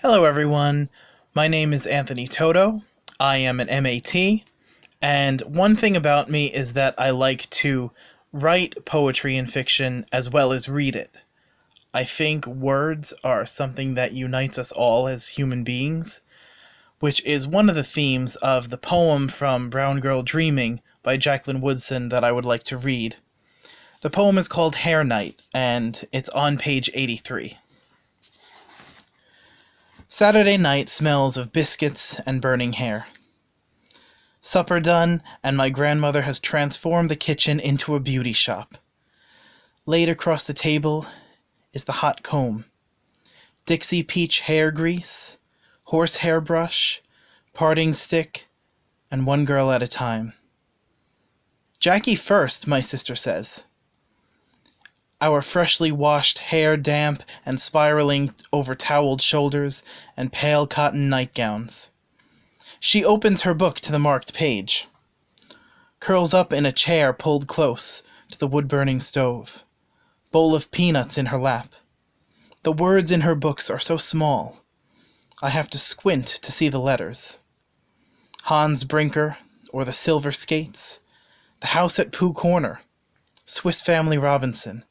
Hello, everyone. My name is Anthony Toto. I am an MAT, and one thing about me is that I like to write poetry and fiction as well as read it. I think words are something that unites us all as human beings, which is one of the themes of the poem from Brown Girl Dreaming by Jacqueline Woodson that I would like to read. The poem is called Hair Night, and it's on page 83. Saturday night smells of biscuits and burning hair. Supper done, and my grandmother has transformed the kitchen into a beauty shop. Laid across the table is the hot comb, Dixie peach hair grease, horsehair brush, parting stick, and one girl at a time. Jackie first, my sister says. Our freshly washed hair damp and spiraling over toweled shoulders and pale cotton nightgowns. She opens her book to the marked page, curls up in a chair pulled close to the wood-burning stove, bowl of peanuts in her lap. The words in her books are so small, I have to squint to see the letters. Hans Brinker, or the Silver Skates, The House at Pooh Corner, Swiss Family Robinson.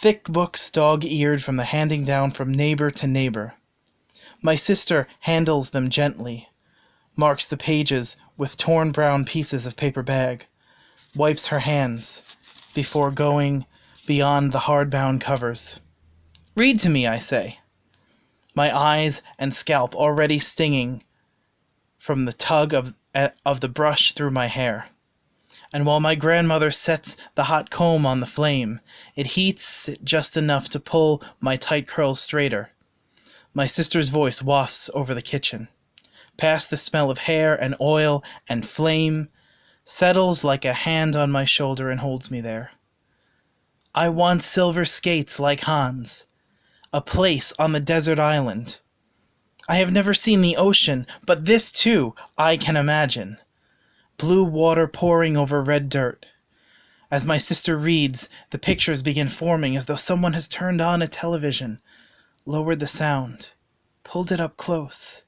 Thick books dog-eared from the handing down from neighbor to neighbor. My sister handles them gently, marks the pages with torn brown pieces of paper bag, wipes her hands before going beyond the hardbound covers. Read to me, I say, my eyes and scalp already stinging from the tug of the brush through my hair. And while my grandmother sets the hot comb on the flame, it heats it just enough to pull my tight curls straighter. My sister's voice wafts over the kitchen, past the smell of hair and oil and flame, settles like a hand on my shoulder and holds me there. I want silver skates like Hans, a place on the desert island. I have never seen the ocean, but this too I can imagine. Blue water pouring over red dirt. As my sister reads, the pictures begin forming as though someone has turned on a television, lowered the sound, pulled it up close.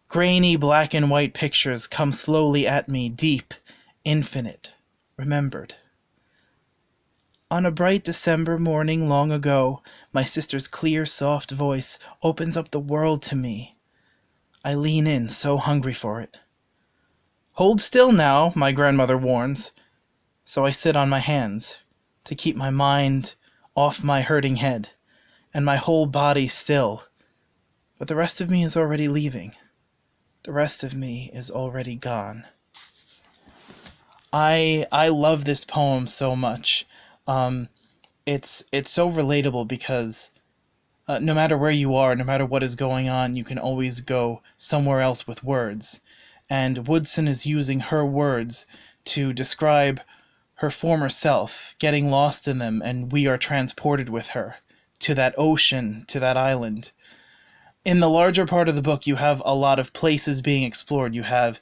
Grainy black and white pictures come slowly at me, deep, infinite, remembered. On a bright December morning long ago, my sister's clear, soft voice opens up the world to me. I lean in, so hungry for it. Hold still now, my grandmother warns, so I sit on my hands to keep my mind off my hurting head and my whole body still. But the rest of me is already leaving. The rest of me is already gone. I love this poem so much. It's so relatable because no matter where you are, no matter what is going on, you can always go somewhere else with words. And Woodson is using her words to describe her former self, getting lost in them, and we are transported with her to that ocean, to that island. In the larger part of the book, you have a lot of places being explored. You have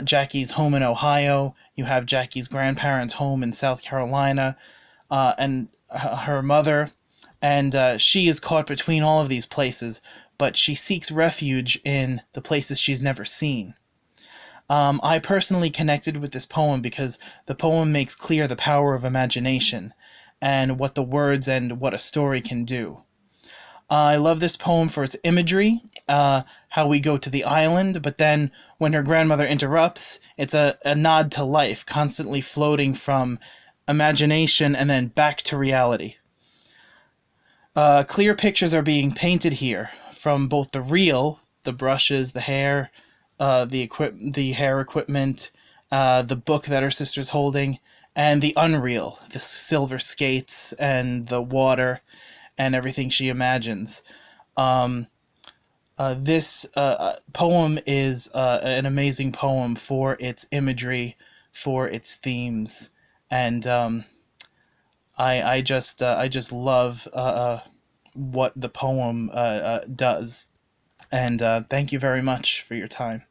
Jackie's home in Ohio, you have Jackie's grandparents' home in South Carolina, and her mother, and she is caught between all of these places, but she seeks refuge in the places she's never seen. I personally connected with this poem because the poem makes clear the power of imagination and what the words and what a story can do. I love this poem for its imagery, how we go to the island, but then when her grandmother interrupts, it's a nod to life, constantly floating from imagination and then back to reality. Clear pictures are being painted here from both the real, the brushes, the hair, the hair equipment, the book that her sister's holding, and the unreal, the silver skates and the water and everything she imagines. This poem is an amazing poem for its imagery, for its themes, and I just love what the poem does. And thank you very much for your time.